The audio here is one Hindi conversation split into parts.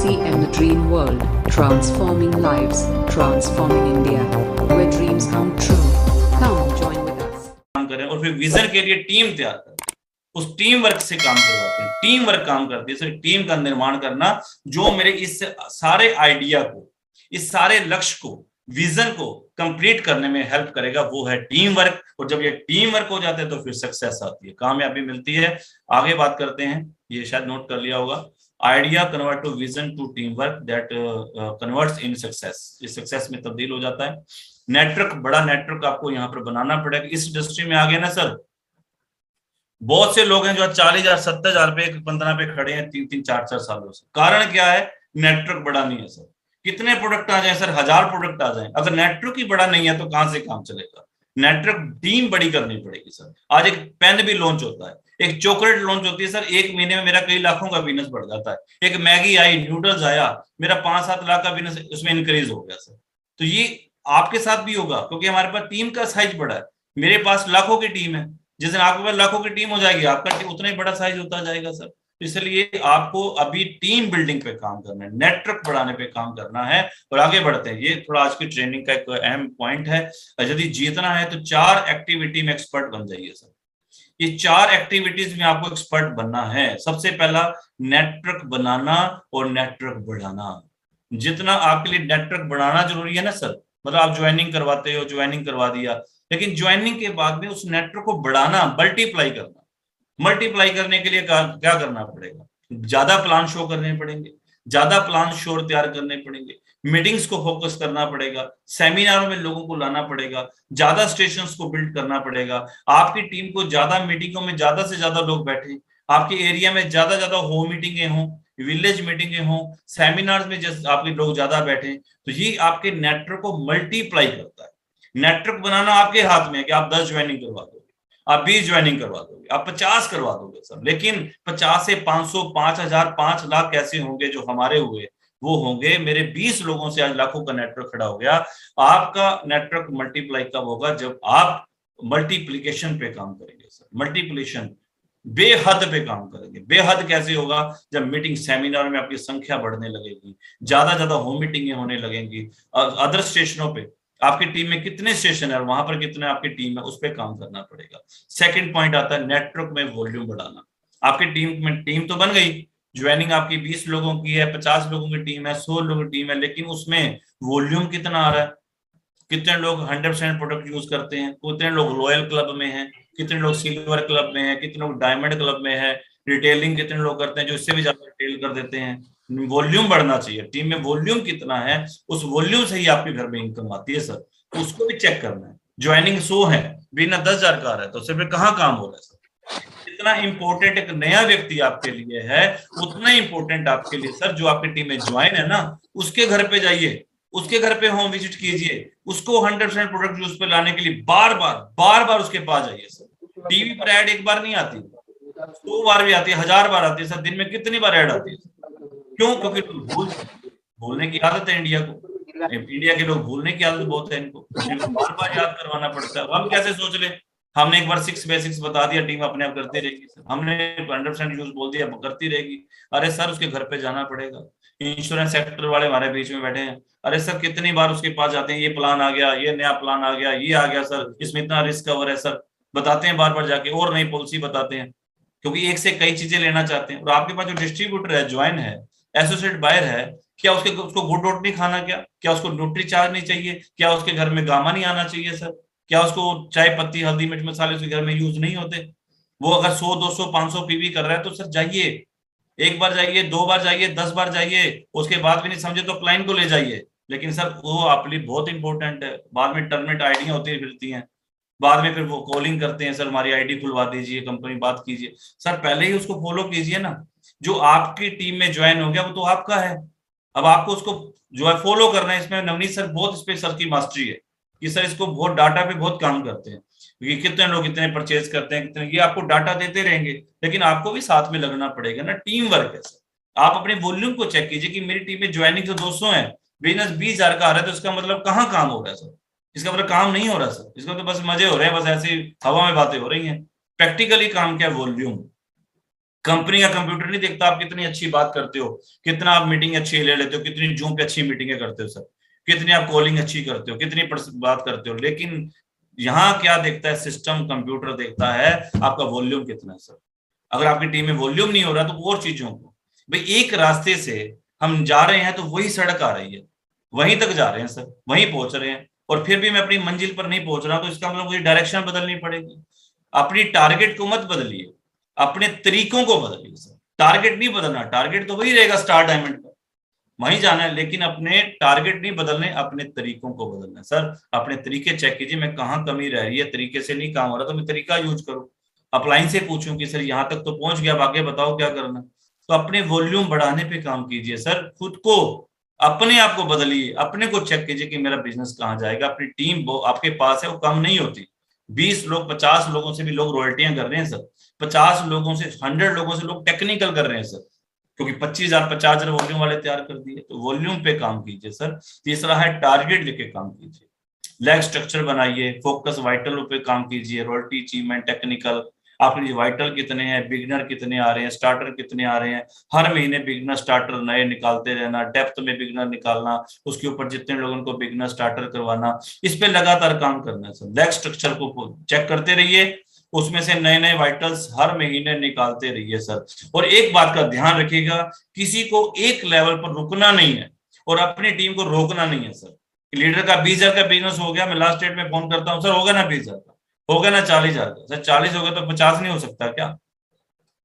TCM The Dream World, transforming lives, transforming India, where dreams come true. Come join with us. काम करें और फिर विजन के लिए टीम तैयार करें, उस टीम वर्क से काम करवाते हैं। टीम वर्क काम करती है, सिर्फ टीम का निर्माण करना जो मेरे इस सारे आइडिया को, इस सारे लक्ष्य को, विजन को कंप्लीट करने में हेल्प करेगा, वो है टीम वर्क। और जब ये टीम वर्क हो जाता है तो फिर सक्सेस आती है, कामयाबी मिलती है। आगे बात करते हैं, ये शायद नोट कर लिया होगा, idea convert to vision to team work that converts in success, ये सक्सेस में तब्दील हो जाता है। नेटवर्क, बड़ा नेटवर्क आपको यहाँ पर बनाना पड़ेगा। इस इंडस्ट्री में आ गए ना सर, बहुत से लोग हैं जो 40,000 70,000 पे 15 पे खड़े हैं 3-3 4-4 सालों से। कारण क्या है? नेटवर्क बड़ा नहीं है सर। कितने प्रोडक्ट आ जाए सर, 1000 प्रोडक्ट आ जाए, अगर नेटवर्क ही बड़ा नहीं है तो कहां से काम चलेगा? नेटवर्क टीम बड़ी करनी पड़ेगी सर। आज एक पेन भी लॉन्च होता है, एक चॉकलेट लॉन्च होती है सर, एक महीने में मेरा कई लाखों का बिजनेस बढ़ जाता है। एक मैगी आई, नूडल्स आया, मेरा 5-7 लाख का बिजनेस उसमें इंक्रीज हो गया सर। तो ये आपके साथ भी होगा, क्योंकि हमारे पास टीम का साइज बड़ा है। मेरे पास लाखों की टीम है, जिस दिन आपके पास लाखों की टीम हो जाएगी, आपका उतना ही बड़ा साइज होता जाएगा सर। इसलिए आपको अभी टीम बिल्डिंग पे काम करना है, नेटवर्क बढ़ाने पे काम करना है और आगे बढ़ते हैं। ये थोड़ा आज की ट्रेनिंग का एक अहम पॉइंट है। यदि जीतना है तो 4 एक्टिविटी में एक्सपर्ट बन जाइए सर। ये 4 एक्टिविटीज में आपको एक्सपर्ट बनना है। सबसे पहला, नेटवर्क बनाना और नेटवर्क बढ़ाना। जितना आपके लिए नेटवर्क बढ़ाना जरूरी है ना सर, मतलब आप ज्वाइनिंग करवाते हो, ज्वाइनिंग करवा दिया, लेकिन ज्वाइनिंग के बाद में उस नेटवर्क को बढ़ाना, मल्टीप्लाई करना। मल्टीप्लाई करने के लिए क्या करना पड़ेगा? ज्यादा प्लान शो करने पड़ेंगे, ज्यादा प्लान शो तैयार करने पड़ेंगे, मीटिंग्स को फोकस करना पड़ेगा, सेमिनारों में लोगों को लाना पड़ेगा, ज्यादा स्टेशंस को बिल्ड करना पड़ेगा। आपकी टीम को ज्यादा मीटिंगों में ज्यादा से ज्यादा लोग बैठे, आपके एरिया में ज्यादा ज्यादा होम मीटिंगें हों, विलेज मीटिंगें हों, सेमिनार्स में जैसे आपके लोग ज्यादा बैठे, तो ये आपके नेटवर्क को मल्टीप्लाई करता है। नेटवर्क बनाना आपके हाथ में है कि आप 10 ज्वाइनिंग करवा दोगे, आप 20 ज्वाइनिंग करवा दोगे, आप 50 करवा दोगे सर, लेकिन 50 से 500, 5,000, 5 लाख कैसे होंगे जो हमारे हुए? वो होंगे मेरे 20 लोगों से आज लाखों का नेटवर्क खड़ा हो गया। आपका नेटवर्क मल्टीप्लाई कब होगा? जब आप मल्टीप्लीकेशन पे काम करेंगे सर। मल्टीप्लीकेशन, बेहद पे काम करेंगे। बेहद कैसे होगा? जब मीटिंग सेमिनार में आपकी संख्या बढ़ने लगेगी, ज्यादा ज्यादा होम मीटिंगें होने लगेंगी, अदर स्टेशनों पे आपकी टीम में कितने स्टेशन है और वहां पर कितने आपकी टीम है, उस पर काम करना पड़ेगा। सेकंड पॉइंट आता है नेटवर्क में वॉल्यूम बढ़ाना। आपकी टीम में, टीम तो बन गई, ज्वाइनिंग आपकी 20 लोगों की है, 50 लोगों की टीम है, 100 लोगों की टीम है, लेकिन उसमें वॉल्यूम कितना आ रहा है? कितने लोग 100% प्रोडक्ट यूज करते हैं, कितने लोग रॉयल क्लब में हैं, कितने लोग सिल्वर क्लब में हैं, कितने लोग डायमंड क्लब में है, रिटेलिंग कितने लोग करते हैं जो इससे भी ज्यादा रिटेल कर देते हैं। वॉल्यूम बढ़ना चाहिए, टीम में वॉल्यूम कितना है, उस वॉल्यूम से ही आपके घर में इनकम आती है सर। उसको भी चेक करना है। ज्वाइनिंग 100 है, बिना 10,000 का है, तो उससे फिर कहाँ काम हो रहा है सर? जितना इंपॉर्टेंट एक नया व्यक्ति आपके लिए है, उतना इंपॉर्टेंट आपके लिए सर जो आपकी टीम में ज्वाइन है ना, उसके घर पे जाइए, उसके घर पे होम विजिट कीजिए, उसको 100% प्रोडक्ट यूज पे लाने के लिए बार बार उसके पास जाइए सर। टीवी पर ऐड एक बार नहीं आती, 100 बार भी आती है, 1000 बार आती है सर। दिन में कितनी बार ऐड आती है? क्यों? क्योंकि भूलने की आदत है इंडिया को। इंडिया के लोग भूलने की आदत बहुत है, इनको बार बार याद करवाना पड़ता है। हम कैसे सोच ले, हमने एक बार 6 बेसिक्स बता दिया, टीम अपने आप करती रहेगी सर। हमने 100% यूज बोल दिया, करती रहेगी। अरे सर उसके घर पे जाना पड़ेगा। इंश्योरेंस सेक्टर वाले हमारे बीच में बैठे हैं, अरे सर कितनी बार उसके पास जाते हैं, ये प्लान आ गया, ये नया प्लान आ गया, ये आ गया सर, इसमें इतना रिस्क कवर है सर, बताते हैं बार बार जाके, और नई पॉलिसी बताते हैं, क्योंकि एक से कई चीजें लेना चाहते हैं। और आपके पास जो डिस्ट्रीब्यूटर है, ज्वाइन है, एसोसिएट बायर है, क्या उसको गुड डॉट नहीं खाना? क्या उसको न्यूट्री चार्ज नहीं चाहिए? क्या उसके घर में गामा नहीं आना चाहिए सर? क्या उसको चाय पत्ती, हल्दी, मिर्च मसाले उसके घर में यूज नहीं होते? वो अगर 100, 200, 500 पीवी कर रहा है तो सर जाइए, एक बार जाइए, 2 बार जाइए, 10 बार जाइए, उसके बाद भी नहीं समझे तो क्लाइंट को ले जाइए। लेकिन सर वो आपके लिए बहुत इंपॉर्टेंट है। बाद में टर्मिनेट आईडियां होती फिरती हैं, बाद में फिर वो कॉलिंग करते हैं, सर हमारी आईडी खुलवा दीजिए, कंपनी बात कीजिए। सर पहले ही उसको फॉलो कीजिए ना। जो आपकी टीम में ज्वाइन हो गया वो तो आपका है, अब आपको उसको जो है फॉलो करना है। इसमें नवनीत सर बहुत, इस पे सर की मास्टरी है कि सर इसको बहुत डाटा पे बहुत काम करते हैं, क्योंकि कितने लोग इतने परचेज करते हैं, कितने, ये आपको डाटा देते रहेंगे, लेकिन आपको भी साथ में लगना पड़ेगा ना। टीम वर्क है सर। आप अपने वॉल्यूम को चेक कीजिए कि मेरी टीम में ज्वाइनिंग तो 200 है, बिजनेस 20,000 का आ रहा है, तो इसका मतलब कहाँ काम हो रहा है सर? इसका मतलब काम नहीं हो रहा सर, इसका तो बस मजे हो रहे हैं, बस ऐसी हवा में बातें हो रही हैं। प्रैक्टिकली काम क्या? वॉल्यूम। कंपनी का कंप्यूटर नहीं देखता आप कितनी अच्छी बात करते हो, कितना आप मीटिंग अच्छी ले लेते हो, कितनी जूम पे अच्छी मीटिंगें करते हो सर, कितनी आप कॉलिंग अच्छी करते हो, कितनी बात करते हो। लेकिन यहाँ क्या देखता है सिस्टम, कंप्यूटर देखता है आपका वॉल्यूम कितना है सर। अगर आपकी टीम में वॉल्यूम नहीं हो रहा तो और चीजों को, भाई एक रास्ते से हम जा रहे हैं तो वही सड़क आ रही है, वहीं तक जा रहे हैं सर, वहीं पहुंच रहे हैं, और फिर भी मैं अपनी मंजिल पर नहीं पहुंच रहा, तो इसका मतलब मुझे डायरेक्शन बदलनी पड़ेगी। अपनी टारगेट को मत बदलिए, अपने तरीकों को बदलिए सर। टारगेट नहीं बदलना, टारगेट तो वही रहेगा स्टार डायमंड का, वहीं जाना है, लेकिन अपने टारगेट नहीं बदलने, अपने तरीकों को बदलना है सर। अपने तरीके चेक कीजिए, मैं कहाँ कमी रह रही है, तरीके से नहीं काम हो रहा तो मैं तरीका यूज करूँ, अपलाइन से पूछूं कि सर यहाँ तक तो पहुंच गया, अब आगे बताओ क्या करना। तो अपने वॉल्यूम बढ़ाने पे काम कीजिए सर, खुद को, अपने आप को बदलिए, अपने को चेक कीजिए कि मेरा बिजनेस कहाँ जाएगा। अपनी टीम वो आपके पास है, वो कम नहीं होती। 20 लोग, 50 लोगों से भी लोग रॉयल्टियां कर रहे हैं सर, 50 लोगों से, 100 लोगों से लोग टेक्निकल कर रहे हैं सर, क्योंकि 25,000 50,000 वॉल्यूम वाले तैयार कर दिए। तो वॉल्यूम पे काम कीजिए सर। तीसरा है टारगेट लेके काम कीजिए, लैग स्ट्रक्चर बनाइए, फोकस वाइटल पे काम कीजिए, रॉयल्टी, अचीवमेंट, टेक्निकल। आपके वाइटल कितने हैं, बिगनर कितने आ रहे हैं, स्टार्टर कितने आ रहे हैं, हर महीने बिगनर स्टार्टर नए निकालते रहना, डेप्थ में बिगनर निकालना, उसके ऊपर जितने लोगों को बिगनर स्टार्टर करवाना, इस पे लगातार काम करना है सर। लैग स्ट्रक्चर को चेक करते रहिए, उसमें से नए नए वाइटल्स हर महीने निकालते रहिए सर। और एक बात का ध्यान रखिएगा, किसी को एक लेवल पर रुकना नहीं है और अपनी टीम को रोकना नहीं है सर। लीडर का 20,000 का बिजनेस हो गया, मैं लास्ट डेट में फोन करता हूँ, सर होगा ना 20,000 का, होगा ना 40,000 का, सर 40 होगा तो 50 नहीं हो सकता क्या?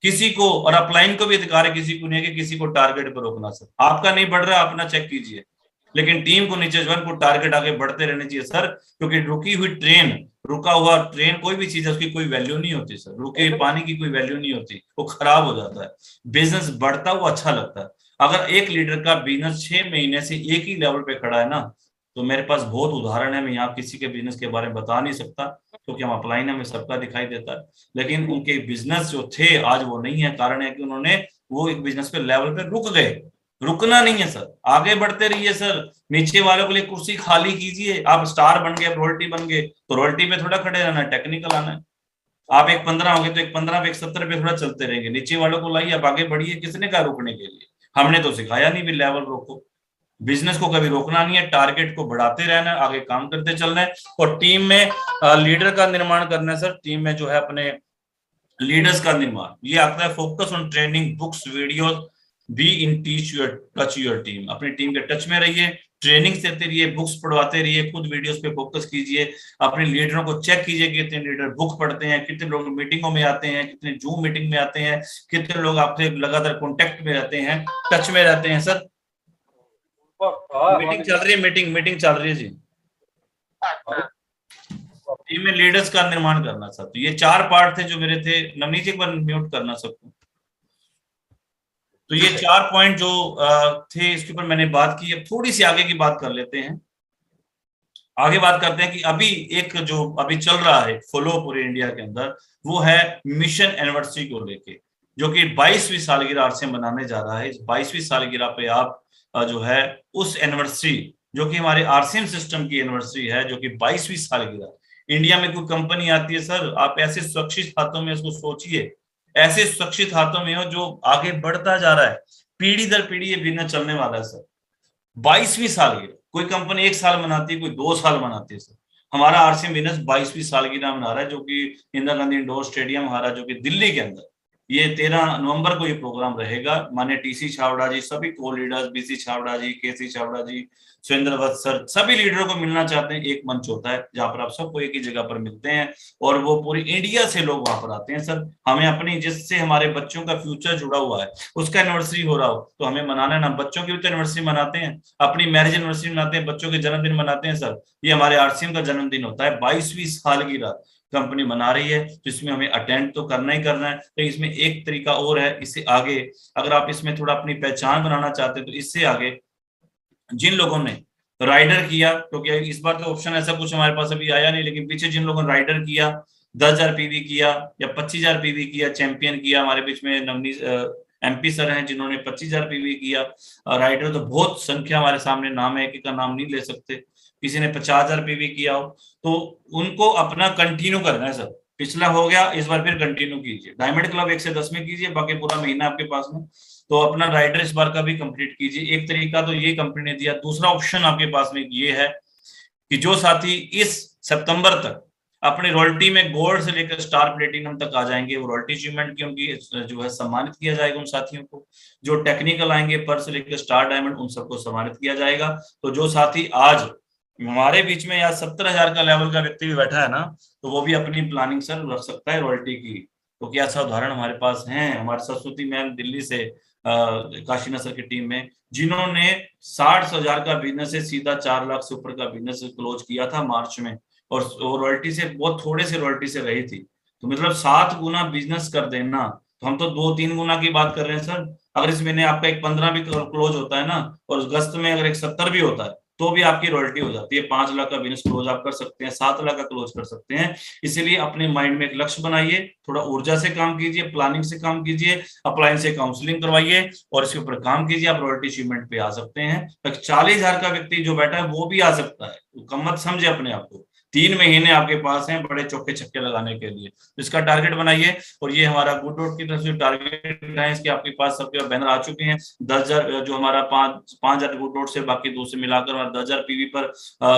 किसी को, और अपलाइन को भी अधिकार है, किसी को नहीं है कि किसी को टारगेट पर रोकना सर। आपका नहीं बढ़ रहा, अपना चेक कीजिए, लेकिन टीम को नीचे जो है को टारगेट आगे बढ़ते रहने चाहिए सर। क्योंकि रुकी हुई ट्रेन, रुका हुआ ट्रेन, कोई भी चीज है उसकी कोई वैल्यू नहीं होती सर, रुके पानी की कोई वैल्यू नहीं होती, वो खराब हो जाता है। बिजनेस बढ़ता हुआ अच्छा लगता है। अगर एक लीडर का बिजनेस 6 महीने से एक ही लेवल पे खड़ा है ना, तो मेरे पास बहुत उदाहरण है, मैं यहाँ किसी के बिजनेस के बारे में बता नहीं सकता क्योंकि हम अपलाइन, हमें सबका दिखाई देता है, लेकिन उनके बिजनेस जो थे आज वो नहीं है। कारण है कि उन्होंने वो एक बिजनेस पे लेवल पे रुक गए। रुकना नहीं है सर, आगे बढ़ते रहिए सर। नीचे वालों के लिए कुर्सी खाली कीजिए। आप स्टार बन गए, रॉयल्टी बन गए, तो रॉयल्टी पे थोड़ा खड़े रहना है, टेक्निकल आना है। आप एक 15 हो गए तो एक 15 पे, एक 70 पे थोड़ा चलते रहेंगे। नीचे वालों को लाइए, आप आगे बढ़िए। किसने कहा रुकने के लिए? हमने तो सिखाया नहीं भी लेवल रोको। बिजनेस को कभी रोकना नहीं है, टारगेट को बढ़ाते रहना है, आगे काम करते चलना है। और टीम में लीडर का निर्माण करना है सर। टीम में जो है अपने लीडर्स का निर्माण, ये आता है focus on training, books, videos, be in teach your touch your team. अपनी टीम के टच में रहिए, ट्रेनिंग देते रहिए, बुक्स पढ़वाते रहिए, खुद वीडियोस पे फोकस कीजिए। अपने लीडरों को चेक कीजिए कि कितने लीडर बुक पढ़ते हैं, कितने लोग मीटिंगों में आते हैं, कितने जूम मीटिंग में आते हैं, कितने लोग आपसे लगातार कॉन्टेक्ट में रहते हैं, टच में रहते हैं सर। मीटिंग चल रही है, मीटिंग मीटिंग चल रही है जी। टीम में लीडर्स का निर्माण करना सर। तो ये 4 पार्ट थे जो मेरे थे। नवनीत जी एक बार म्यूट करना सबको। तो ये 4 पॉइंट जो थे, इसके ऊपर मैंने बात की। अब थोड़ी सी आगे की बात कर लेते हैं। आगे बात करते हैं कि अभी एक जो अभी चल रहा है फॉलो पूरे इंडिया के अंदर, वो है मिशन एनिवर्सरी को लेके, जो कि 22वीं सालगिरह आरसीएम मनाने जा रहा है। इस 22वीं सालगिरह पे आप जो है उस एनिवर्सरी, जो कि हमारे आरसीएम सिस्टम की एनिवर्सरी है, जो कि 22वीं सालगिरह। इंडिया में कोई कंपनी आती है सर, आप ऐसे सुरक्षित हाथों में इसको सोचिए, ऐसे सुरक्षित हाथों में हो जो आगे बढ़ता जा रहा है, पीढ़ी दर पीढ़ी ये बिजनेस चलने वाला है सर। 22वीं सालगिरह, कोई कंपनी 1 साल मनाती है, कोई 2 साल मनाती है सर। हमारा आरसीएम बिजनेस 22वीं सालगिरह मना रहा है, जो कि इंदिरा गांधी इंडोर स्टेडियम हमारा, जो कि दिल्ली के अंदर, ये 13 नवंबर को ये प्रोग्राम रहेगा। माने टीसी छावड़ा जी, सभी को लीडर्स, बीसी छावड़ा जी, केसी छावड़ा जी, सुरेंद्र वत्स सर, सभी लीडरों को मिलना चाहते हैं। एक मंच होता है जहां पर आप सबको एक ही जगह पर मिलते हैं, और वो पूरी इंडिया से लोग वहां पर आते हैं सर। हमें अपनी, जिससे हमारे बच्चों का फ्यूचर जुड़ा हुआ है, उसका एनिवर्सरी हो रहा हो तो हमें मनाना है ना। बच्चों की भी तो एनिवर्सरी मनाते हैं, अपनी मैरिज एनिवर्सरी मनाते हैं, बच्चों के जन्मदिन मनाते हैं सर। ये हमारे आरसीएम का जन्मदिन होता है। 22वीं सालगिरह कंपनी मना रही है, तो इसमें हमें अटेंड तो करना ही करना है। तो इसमें एक तरीका और है, इससे आगे अगर आप इसमें थोड़ा अपनी पहचान बनाना चाहते हैं, तो इससे आगे जिन लोगों ने राइडर किया, क्योंकि इस बार तो ऑप्शन ऐसा कुछ हमारे पास अभी आया नहीं, लेकिन पीछे जिन लोगों ने राइडर किया, 10,000 पीवी किया या 25,000 पीवी किया, चैंपियन किया, हमारे बीच में नवनीत एमपी सर हैं जिन्होंने 25,000 पीवी किया। राइडर तो बहुत संख्या हमारे सामने नाम है, एक का नाम नहीं ले सकते। किसी ने 50,000 पीवी किया हो, तो उनको अपना कंटिन्यू करना है सर। पिछला हो गया, इस बार फिर कंटिन्यू कीजिए। डायमंड क्लब 1 से 10 में कीजिए, बाकी पूरा महीना आपके पास में, तो अपना राइडर इस बार का भी कंप्लीट कीजिए। एक तरीका तो ये कंपनी ने दिया। दूसरा ऑप्शन आपके पास में ये है कि जो साथी इस सितंबर तक अपनी रॉयल्टी में गोल्ड से लेकर स्टार प्लेटिनम तक आ जाएंगे, वो रॉयल्टी अचीवमेंट की उनकी जो है सम्मानित किया जाएगा उन साथियों को। जो टेक्निकल आएंगे पर से लेकर स्टार डायमंड, उन सबको सम्मानित किया जाएगा। तो जो साथी आज हमारे बीच में या 70,000 का लेवल का व्यक्ति भी बैठा है ना, तो वो भी अपनी प्लानिंग सर रख सकता है रॉयल्टी की। तो क्या ऐसा उदाहरण हमारे पास है? हमारे सरस्वती मैम दिल्ली से काशी नसर की टीम में, जिन्होंने 60,000 का बिजनेस से सीधा 4 लाख से ऊपर का बिजनेस क्लोज किया था मार्च में, और रॉयल्टी से बहुत थोड़े से रॉयल्टी से रही थी। तो मतलब 7 गुना बिजनेस कर देना, तो हम तो 2-3 गुना की बात कर रहे हैं सर। अगर इस महीने आपका एक 15 भी क्लोज होता है ना, और अगस्त में अगर एक 70 भी होता है, तो भी आपकी रॉयल्टी हो जाती है। 5 लाख का बिजनेस क्लोज आप कर सकते हैं, 7 लाख का क्लोज कर सकते हैं। इसीलिए अपने माइंड में एक लक्ष्य बनाइए, थोड़ा ऊर्जा से काम कीजिए, प्लानिंग से काम कीजिए, अप्लायंस से काउंसलिंग करवाइए और इसके ऊपर काम कीजिए। आप रॉयल्टी अचीवमेंट पे आ सकते हैं। 40,000 का व्यक्ति जो बैठा है वो भी आ सकता है, तो कम मत समझे अपने आप को। 3 महीने आपके पास हैं बड़े चौके छक्के लगाने के लिए, तो इसका टारगेट बनाइए। और ये हमारा गुड डॉट की तरफ से टारगेट है, इसके आपके पास सबके बैनर आ चुके हैं। 10,000 जो हमारा 5,000 गुड डॉट से बाकी 2 से मिलाकर हमारा 10,000 पीवी पर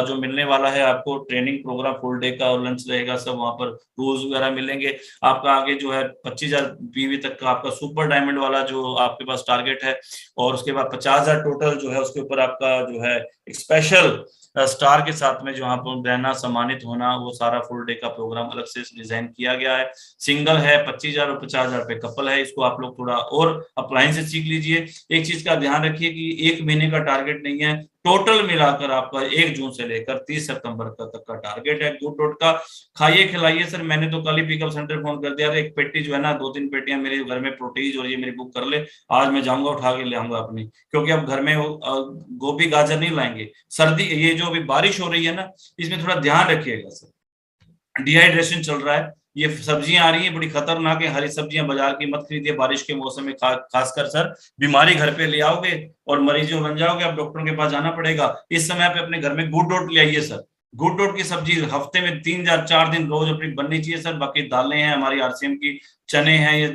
जो मिलने वाला है आपको ट्रेनिंग प्रोग्राम, फुल डे का और लंच रहेगा, सब वहां पर टूल्स वगैरह मिलेंगे। आपका आगे जो है 25,000 पीवी तक का आपका सुपर डायमंड वाला जो आपके पास टारगेट है, और उसके बाद 50,000 टोटल जो है उसके ऊपर आपका जो है एक स्पेशल स्टार के साथ में जो आप रहना, सम्मानित होना, वो सारा फुल डे का प्रोग्राम अलग से डिजाइन किया गया है। सिंगल है 25,000 और 50,000 पे कपल है। इसको आप लोग थोड़ा और अप्लायंस से सीख लीजिए। एक चीज का ध्यान रखिए कि 1 महीने का टारगेट नहीं है, टोटल मिलाकर आपका 1 जून से लेकर 30 सितंबर तक का टारगेट है गुड डॉट का। खाइए खिलाइए सर। मैंने तो कल ही पिकअप सेंटर फोन कर दिया, एक पेटी जो है ना, 2-3 पेटियां मेरे घर में प्रोटीज और ये मेरी बुक कर ले, आज मैं जाऊंगा उठा के ले आऊंगा अपनी, क्योंकि अब घर में गोभी गाजर नहीं लाएंगे। सर्दी, ये जो अभी बारिश हो रही है ना, इसमें थोड़ा ध्यान रखिएगा सर। डिहाइड्रेशन चल रहा है, ये सब्जियां आ रही हैं बड़ी खतरनाक है। हरी सब्जियां बाजार की मत खरीदिए बारिश के मौसम में, खासकर सर बीमारी घर पे ले आओगे और मरीज बन जाओगे, अब डॉक्टर के पास जाना पड़ेगा। इस समय पे अपने घर में गुड डॉट ले आइए सर। गुड डॉट की सब्जी हफ्ते में 3 या 4 दिन रोज अपनी बननी चाहिए सर। बाकी दालें हैं हमारी आरसीएम की, चने हैं, ये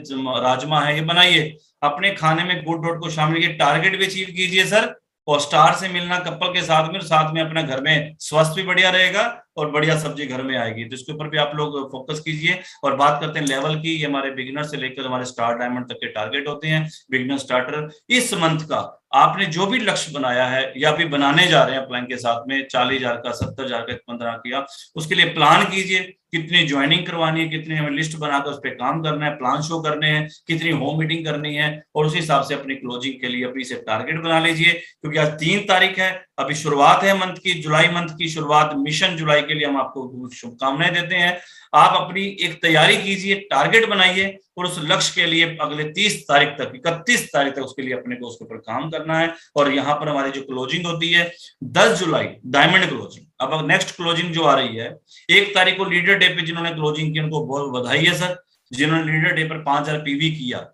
राजमा है, ये बनाइए अपने खाने में। गुड डॉट को शामिल कीजिए, टारगेट भी अचीव कीजिए सर, और स्टार से मिलना कपल के साथ में, साथ में अपना घर में स्वास्थ्य भी बढ़िया रहेगा और बढ़िया सब्जी घर में आएगी। तो इसके ऊपर भी आप लोग फोकस कीजिए। और बात करते हैं लेवल की, ये हमारे बिगिनर से लेकर हमारे स्टार डायमंड तक के टारगेट होते हैं। बिगिनर स्टार्टर, इस मंथ का आपने जो भी लक्ष्य बनाया है या भी बनाने जा रहे हैं प्लान के साथ में, 40,000 का, 70,000 का, 15 किया, उसके लिए प्लान कीजिए। कितनी ज्वाइनिंग करवानी है, कितनी हमें लिस्ट बनाकर उस पर काम करना है, प्लान शो करने हैं, कितनी होम मीटिंग करनी है, और उसी हिसाब से अपनी क्लोजिंग के लिए अपनी से टारगेट बना लीजिए। क्योंकि आज 3 तारीख है, अभी शुरुआत है मंथ की, जुलाई मंथ की शुरुआत, मिशन जुलाई के लिए हम आपको शुभकामनाएं देते हैं। आप अपनी एक तैयारी कीजिए, टारगेट बनाइए, और उस लक्ष्य के लिए अगले 30 तारीख तक, 31 तारीख तक उसके लिए अपने को उसके ऊपर काम करना है। और यहाँ पर हमारी जो क्लोजिंग होती है 10 जुलाई डायमंड क्लोजिंग। अब नेक्स्ट क्लोजिंग जो आ रही है 1 तारीख को लीडर डे पे जिन्होंने क्लोजिंग की उनको बहुत बधाई है सर। जिन्होंने लीडर डे पर 5,000 पीवी किया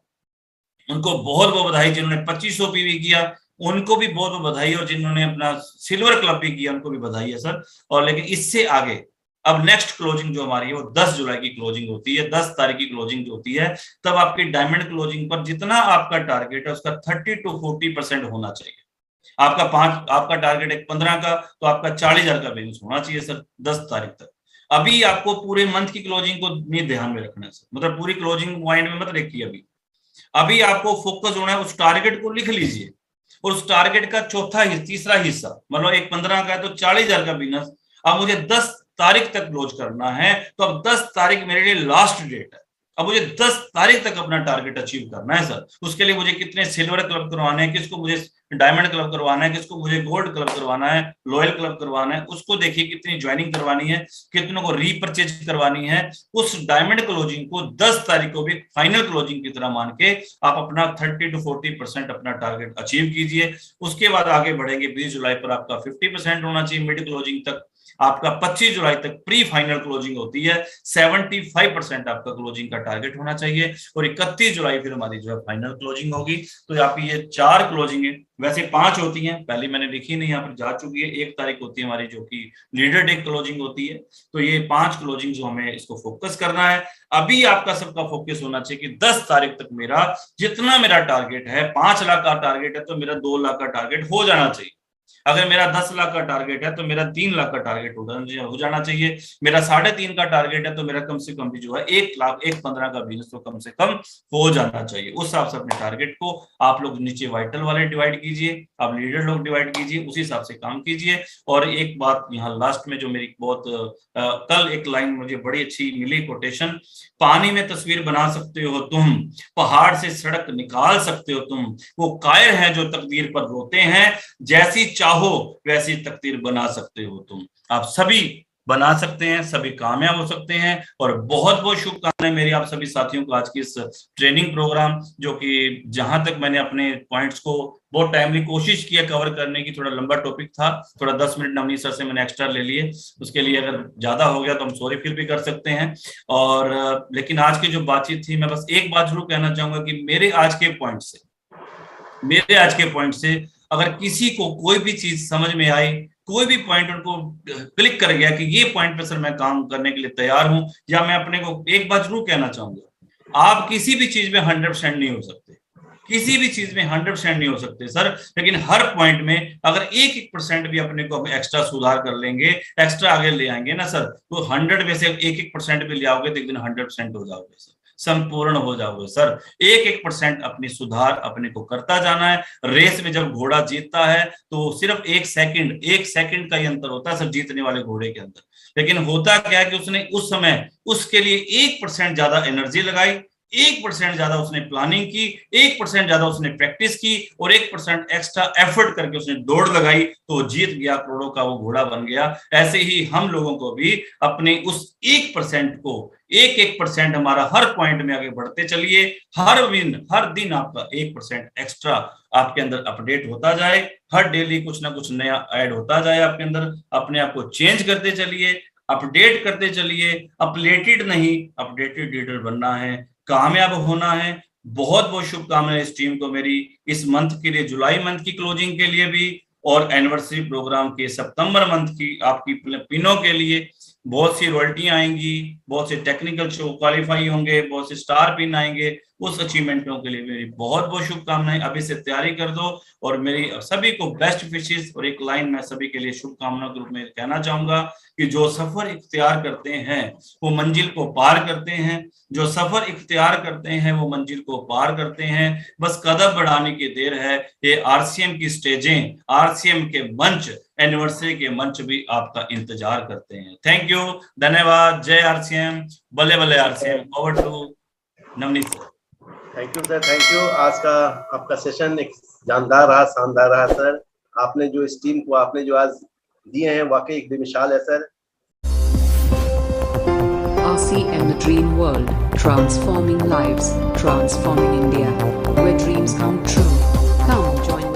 उनको बहुत बहुत बधाई। जिन्होंने 2500 पीवी किया उनको भी बहुत बहुत बधाई, और जिन्होंने अपना सिल्वर क्लब भी किया उनको भी बधाई है सर। और लेकिन इससे आगे अब नेक्स्ट क्लोजिंग जो हमारी है वो 10 जुलाई की क्लोजिंग होती है। 10 तारीख की क्लोजिंग जो होती है, तब आपकी डायमंड क्लोजिंग पर जितना आपका टारगेट है उसका 30 to 40% होना चाहिए। आपका टारगेट है 15 का, तो आपका 40,000 का बिजनेस होना चाहिए सर 10 तारीख तक। अभी आपको पूरे मंथ की क्लोजिंग को नहीं ध्यान में रखना है सर, मतलब पूरी क्लोजिंग माइंड में मत रखिए। अभी आपको फोकस होना है, उस टारगेट को लिख लीजिए, और उस टारगेट का तीसरा हिस्सा, मतलब एक 15 का है तो 40,000 का बिजनेस अब मुझे 10 तारीख तक क्लोज करना है। तो अब 10 तारीख मेरे लिए लास्ट डेट है। अब मुझे 10 तारीख तक अपना टारगेट अचीव करना है सर। उसके लिए मुझे कितने सिल्वर क्लब करवाने हैं, किसको मुझे डायमंड क्लब करवाना है, किसको मुझे गोल्ड क्लब करवाना है, लॉयल क्लब करवाना है, उसको देखिए कितनी ज्वाइनिंग करवानी है, कितनों को रीपरचेज करवानी है। उस डायमंड क्लोजिंग को 10 तारीख को भी फाइनल क्लोजिंग की तरह मान के आप अपना 30 to 40% अपना टारगेट अचीव कीजिए। उसके बाद आगे बढ़ेंगे। 20 जुलाई पर आपका 50% होना चाहिए मिड क्लोजिंग तक। आपका 25 जुलाई तक प्री फाइनल क्लोजिंग होती है, 75% आपका क्लोजिंग का टारगेट होना चाहिए और 31 जुलाई फिर हमारी जो है फाइनल क्लोजिंग होगी। तो आपकी ये 4 क्लोजिंग है, वैसे 5 होती हैं, पहले मैंने लिखी नहीं, यहाँ पर जा चुकी है। 1 तारीख होती है हमारी जो कि लीडर डे क्लोजिंग होती है। तो ये 5 क्लोजिंग जो हमें इसको फोकस करना है। अभी आपका सबका फोकस होना चाहिए कि 10 तारीख तक मेरा जितना मेरा टारगेट है, 5 लाख का टारगेट है तो मेरा 2 लाख का टारगेट हो जाना चाहिए। अगर मेरा 10 लाख का टारगेट है तो मेरा 3 लाख का टारगेट हो जाना चाहिए। मेरा 3.5 का टारगेट है तो मेरा कम से कम भी जो है 1 लाख 1.15 का बिजनेस तो कम से कम हो जाना चाहिए। उस हिसाब से अपने टारगेट को आप लोग नीचे वाइटल वाले डिवाइड कीजिए, आप लीडर लोग डिवाइड कीजिए, उसी हिसाब से काम कीजिए। और एक बात यहाँ लास्ट में जो मेरी बहुत कल एक लाइन मुझे बड़ी अच्छी मिली कोटेशन, पानी में तस्वीर बना सकते हो तुम, पहाड़ से सड़क निकाल सकते हो तुम, वो कायर है जो तकदीर पर रोते हैं, जैसी चाहो वैसी तकदीर बना सकते हो तुम। आप सभी बना सकते हैं, सभी कामयाब हो सकते हैं। और बहुत बहुत शुभकामनाएं मेरी आप सभी साथियों को आज की इस ट्रेनिंग प्रोग्राम, जो कि जहां तक मैंने अपने पॉइंट्स को बहुत टाइमली कोशिश किया कवर करने की, थोड़ा लंबा टॉपिक था, थोड़ा 10 मिनट नवनीत सर से मैंने एक्स्ट्रा ले लिए, उसके लिए अगर ज्यादा हो गया तो हम सॉरी फील भी कर सकते हैं। और लेकिन आज की जो बातचीत थी, मैं बस एक बात जरूर कहना चाहूंगा कि मेरे आज के पॉइंट से अगर किसी को कोई भी चीज समझ में आई, कोई भी पॉइंट उनको क्लिक कर गया कि ये पॉइंट पे सर मैं काम करने के लिए तैयार हूं, या मैं अपने को एक बात जरूर कहना चाहूंगा, आप किसी भी चीज में 100% नहीं हो सकते, किसी भी चीज में 100% नहीं हो सकते सर, लेकिन हर पॉइंट में अगर 1% भी अपने को एक्स्ट्रा सुधार कर लेंगे, एक्स्ट्रा आगे ले आएंगे ना सर, तो 100 में से 1% भी ले आओगे तो एक दिन 100% हो जाओगे सर, संपूर्ण हो जाओगे सर। 1% अपनी सुधार अपने को करता जाना है। रेस में जब घोड़ा जीतता है तो सिर्फ 1 सेकंड का ही अंतर होता है सर जीतने वाले घोड़े के अंदर, लेकिन होता क्या है कि उसने उस समय उसके लिए 1% ज्यादा एनर्जी लगाई, 1% ज्यादा उसने प्लानिंग की, 1% ज्यादा उसने प्रैक्टिस की और 1% एक्स्ट्रा एफर्ट करके उसने दौड़ लगाई, तो जीत गया, करोड़ों का वो घोड़ा बन गया। ऐसे ही हम लोगों को भी अपने उस 1% को 1% हमारा हर पॉइंट में आगे बढ़ते चलिए। हर दिन आपका 1% एक्स्ट्रा आपके अंदर अपडेट होता जाए, हर डेली कुछ ना कुछ नया ऐड होता जाए आपके अंदर। अपने आप को चेंज करते चलिए, अपडेट करते चलिए, अपलेटेड नहीं अपडेटेड लीडर बनना है, कामयाब होना है। बहुत बहुत शुभकामनाएं इस टीम को मेरी, इस मंथ के लिए, जुलाई मंथ की क्लोजिंग के लिए भी, और एनिवर्सरी प्रोग्राम के सितंबर मंथ की आपकी पिनों के लिए। बहुत सी रॉयल्टियां आएंगी, बहुत से टेक्निकल शो क्वालिफाई होंगे, बहुत से स्टार पिन आएंगे, उस अचीवमेंटों के लिए मेरी बहुत बहुत शुभकामनाएं। अभी से तैयारी कर दो और मेरी सभी को बेस्ट विशेस। और एक लाइन मैं सभी के लिए शुभकामनाओं के रूप में कहना चाहूंगा कि जो सफर इख्तियार करते हैं वो मंजिल को पार करते हैं, जो सफर इख्तियार करते हैं वो मंजिल को पार करते हैं। बस कदम बढ़ाने की देर है। ये आरसीएम की स्टेजें, आरसीएम के मंच, एनिवर्सरी के मंच भी आपका इंतजार करते हैं। थैंक यू, धन्यवाद। जय आरसीएम, बल्ले बल्ले RCM. Over to Navneet sir. Thank you sir, thank you. आज का आपका सेशन एक जानदार रहा, शानदार रहा सर। आपने जो इस टीम को आपने जो आज दिए हैं वाकई एक बेमिसाल है sir. RCM, the dream world, transforming lives, transforming India, where dreams come true. Come join